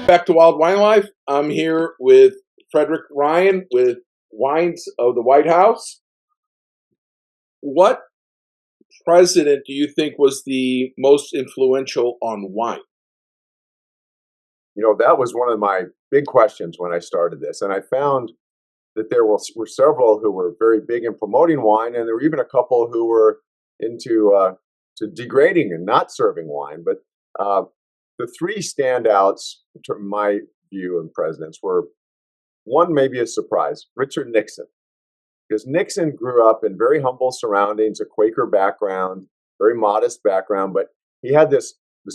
Back to Wild Wine Life. I'm here with Frederick Ryan with Wines of the White House. What president do you think was the most influential on wine? That was one of my big questions when I started this. And I found that there were several who were very big in promoting wine, and there were even a couple who were into to degrading and not serving wine. But the three standouts, from my view, and presidents were one, maybe a surprise, Richard Nixon. Because Nixon grew up in very humble surroundings, a Quaker background, very modest background, but he had this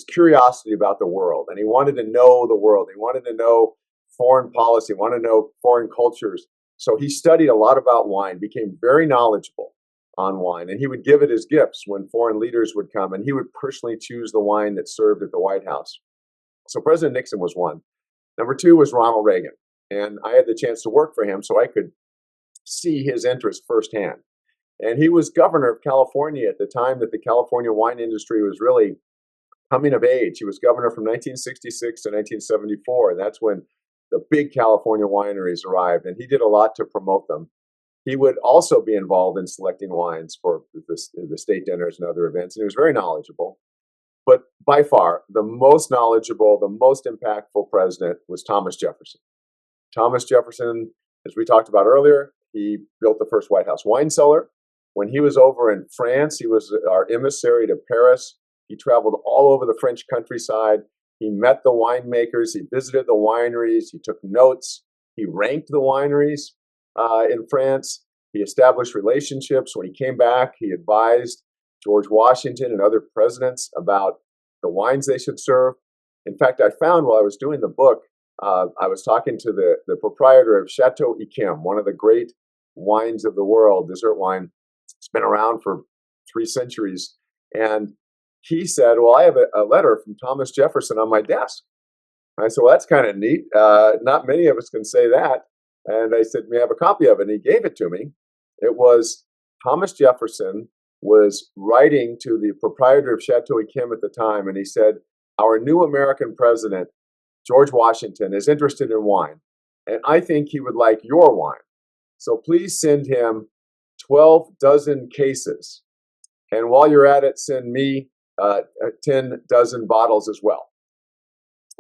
curiosity about the world, and he wanted to know the world. He wanted to know foreign policy, wanted to know foreign cultures. So he studied a lot about wine, became very knowledgeable on wine, and he would give it as gifts when foreign leaders would come, and he would personally choose the wine that served at the White House. So President Nixon was one. Number two was Ronald Reagan, and I had the chance to work for him, so I could see his interest firsthand. And he was governor of California at the time that the California wine industry was really coming of age. He was governor from 1966 to 1974, and that's when the big California wineries arrived, and he did a lot to promote them. He would also be involved in selecting wines for the state dinners and other events, and he was very knowledgeable. But by far, the most knowledgeable, the most impactful president was Thomas Jefferson. Thomas Jefferson, as we talked about earlier, he built the first White House wine cellar. When he was over in France, he was our emissary to Paris. He traveled all over the French countryside. He met the winemakers. He visited the wineries. He took notes. He ranked the wineries in France. He established relationships. When he came back, he advised George Washington and other presidents about the wines they should serve. In fact, I found while I was doing the book, I was talking to the proprietor of Chateau Yquem, one of the great wines of the world, dessert wine. It's been around for 3 centuries. And he said, well, I have a letter from Thomas Jefferson on my desk. I said, well, that's kind of neat. Not many of us can say that. And I said, may I have a copy of it? And he gave it to me. It was Thomas Jefferson was writing to the proprietor of Chateau Yquem at the time, and he said, our new American president, George Washington, is interested in wine, and I think he would like your wine. So please send him 12 dozen cases. And while you're at it, send me 10 dozen bottles as well.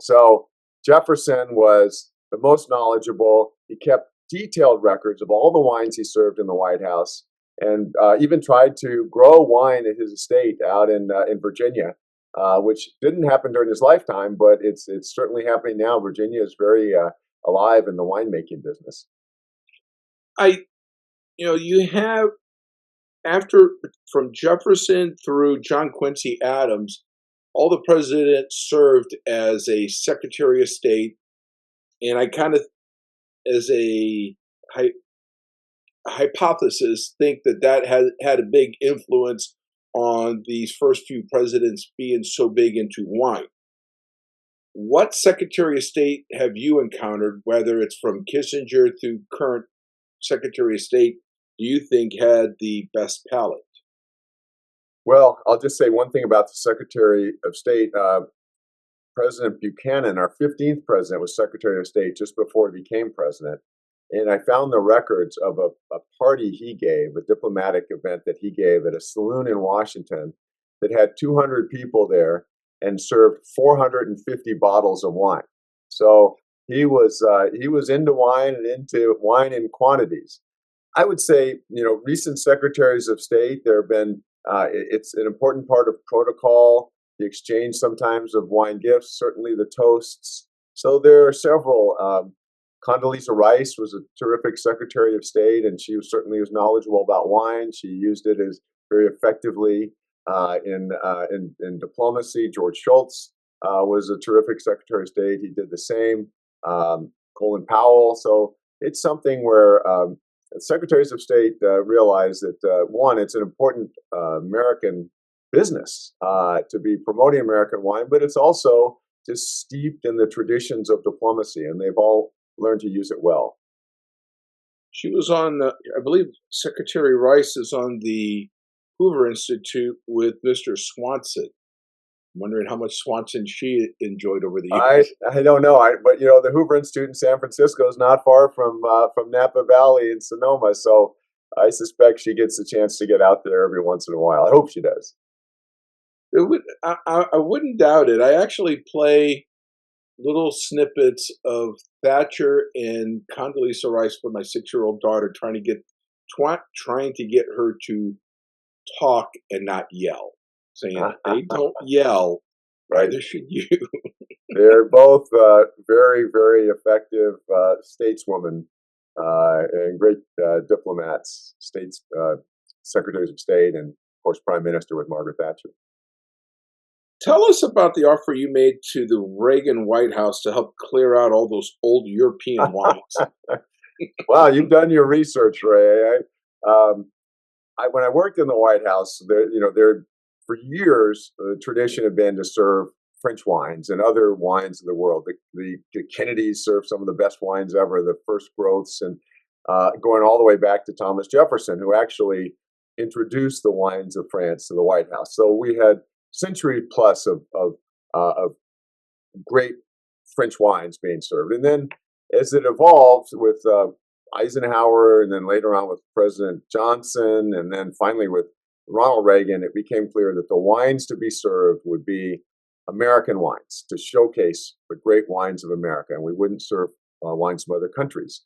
So Jefferson was the most knowledgeable. He kept detailed records of all the wines he served in the White House, and even tried to grow wine at his estate out in Virginia, which didn't happen during his lifetime, but it's certainly happening now. Virginia is very alive in the winemaking business. You have after from Jefferson through John Quincy Adams, all the presidents served as a Secretary of State, and I kind of, as a hypothesis, think that had a big influence on these first few presidents being so big into wine. What Secretary of State have you encountered, whether it's from Kissinger to current Secretary of State, do you think had the best palate? Well, I'll just say one thing about the Secretary of State. President Buchanan, our 15th president, was Secretary of State just before he became president. And I found the records of a party he gave, a diplomatic event that he gave at a saloon in Washington that had 200 people there and served 450 bottles of wine. So he was into wine and into wine in quantities. I would say, recent secretaries of state, there have been, it's an important part of protocol, the exchange sometimes of wine gifts, certainly the toasts. So there are several. Condoleezza Rice was a terrific Secretary of State, and she certainly was knowledgeable about wine. She used it as very effectively in diplomacy. George Shultz was a terrific Secretary of State. He did the same. Colin Powell. So it's something where secretaries of state realize that, one, it's an important American business to be promoting American wine, but it's also just steeped in the traditions of diplomacy, and they've all learned to use it well. She was on, I believe Secretary Rice is on the Hoover Institute with Mr. Swanson. Wondering how much Swanson she enjoyed over the I years. I don't know. But the Hoover Institute in San Francisco is not far from Napa Valley in Sonoma, so I suspect she gets a chance to get out there every once in a while. I hope she does. I wouldn't doubt it. I actually play little snippets of Thatcher and Condoleezza Rice for my 6-year-old daughter, trying to get her to talk and not yell, saying they don't yell, Right. neither should you. They're both very, very effective stateswomen and great diplomats, secretaries of state, and of course, prime minister with Margaret Thatcher. Tell us about the offer you made to the Reagan White House to help clear out all those old European wines. Wow, you've done your research, Ray. When I worked in the White House, there for years the tradition had been to serve French wines and other wines of the world. The Kennedys served some of the best wines ever, the first growths, and going all the way back to Thomas Jefferson, who actually introduced the wines of France to the White House. So we had century plus of great French wines being served. And then as it evolved with Eisenhower, and then later on with President Johnson, and then finally with Ronald Reagan, it became clear that the wines to be served would be American wines to showcase the great wines of America, and we wouldn't serve wines from other countries.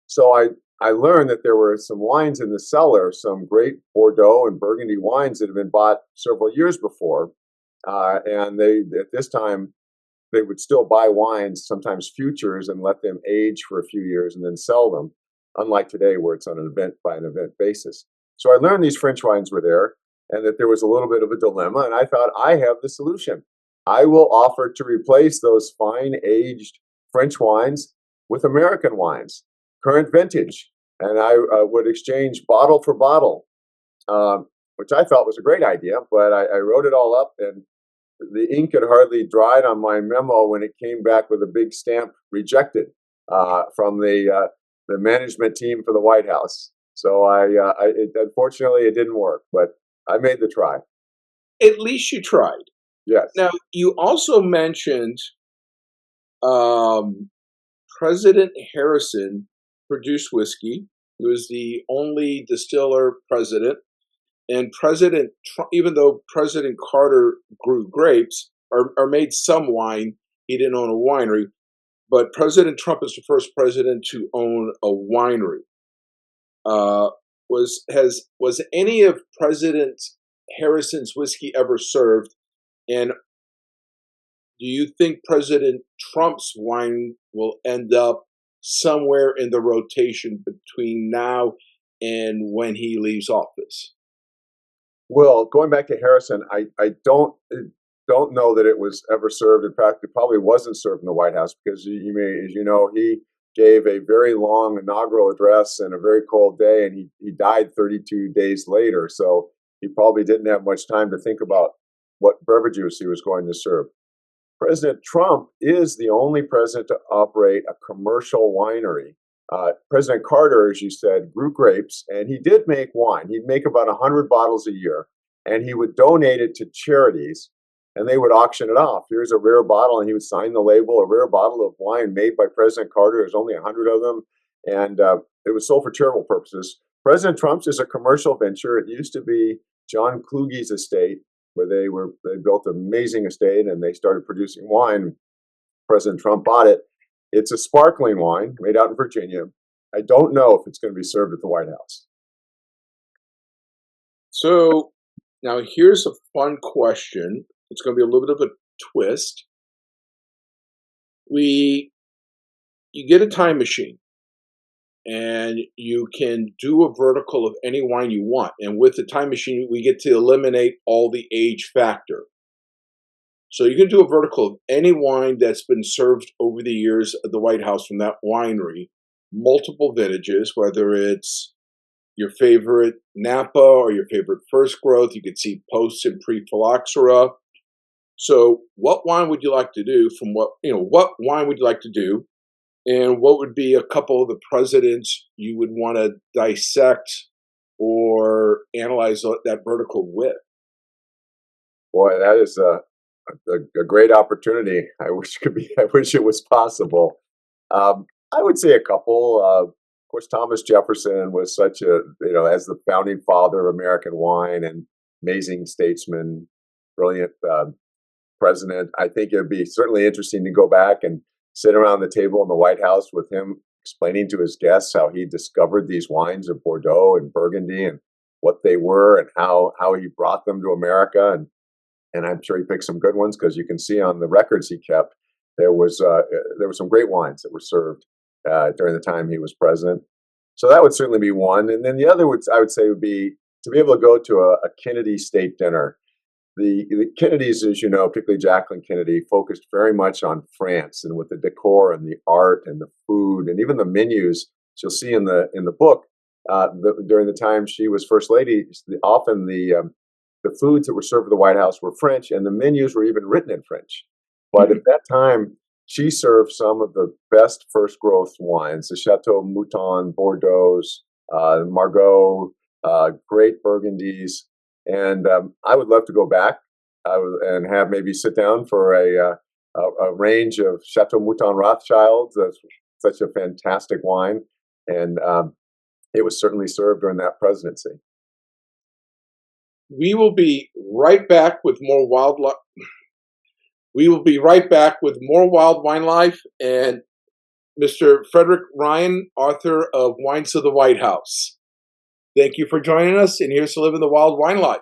So I learned that there were some wines in the cellar, some great Bordeaux and Burgundy wines that had been bought several years before, and they at this time they would still buy wines, sometimes futures, and let them age for a few years and then sell them, unlike today where it's on an event by an event basis. So I learned these French wines were there and that there was a little bit of a dilemma. And I thought, I have the solution. I will offer to replace those fine aged French wines with American wines, current vintage. And I would exchange bottle for bottle, which I thought was a great idea. But I wrote it all up, and the ink had hardly dried on my memo when it came back with a big stamp rejected from the management team for the White House. So unfortunately it didn't work, but I made the try. At least you tried. Yes. Now, you also mentioned um, President Harrison produced whiskey. He was the only distiller president. And President Trump, even though President Carter grew grapes or made some wine, he didn't own a winery. But President Trump is the first president to own a winery. Was any of President Harrison's whiskey ever served? And do you think President Trump's wine will end up somewhere in the rotation between now and when he leaves office? Well, going back to Harrison, I don't know that it was ever served. In fact, it probably wasn't served in the White House because as you know, he gave a very long inaugural address and a very cold day, and he died 32 days later. So he probably didn't have much time to think about what beverages he was going to serve. President Trump is the only president to operate a commercial winery. President Carter, as you said, grew grapes, and he did make wine. He'd make about 100 bottles a year, and he would donate it to charities, and they would auction it off. Here's a rare bottle, and he would sign the label, a rare bottle of wine made by President Carter. There's only 100 of them, and it was sold for charitable purposes. President Trump's is a commercial venture. It used to be John Kluge's estate, where they built an amazing estate, and they started producing wine. President Trump bought it. It's a sparkling wine made out in Virginia. I don't know if it's going to be served at the White House. So now here's a fun question. It's going to be a little bit of a twist. You get a time machine, and you can do a vertical of any wine you want. And with the time machine, we get to eliminate all the age factor. So you can do a vertical of any wine that's been served over the years at the White House from that winery, multiple vintages, whether it's your favorite Napa or your favorite first growth. You could see post and pre-phylloxera. So what wine would you like to do what wine would you like to do? And what would be a couple of the presidents you would want to dissect or analyze that vertical with? Boy, that is a great opportunity. I wish could be. I wish it was possible. I would say a couple. Of course, Thomas Jefferson was such a, as the founding father of American wine and amazing statesman, brilliant president. I think it would be certainly interesting to go back and sit around the table in the White House with him explaining to his guests how he discovered these wines of Bordeaux and Burgundy and what they were and how he brought them to America. And I'm sure he picked some good ones because you can see on the records he kept there were some great wines that were served during the time he was president. So that would certainly be one. And then the other I would say would be to be able to go to a Kennedy state dinner. The Kennedys, as you know, particularly Jacqueline Kennedy, focused very much on France and with the decor and the art and the food and even the menus. You'll see in the book during the time she was first lady, often the foods that were served at the White House were French, and the menus were even written in French. But at that time, she served some of the best first growth wines: the Chateau Mouton, Bordeaux, Margaux, great Burgundies. And I would love to go back and have maybe sit down for a range of Chateau Mouton Rothschilds. That's such a fantastic wine, and it was certainly served during that presidency. We will be right back with more wildlife. We will be right back with more Wild Wine Life and Mr. Frederick Ryan, author of Wines of the White House. Thank you for joining us, and here's to living the wild wine life.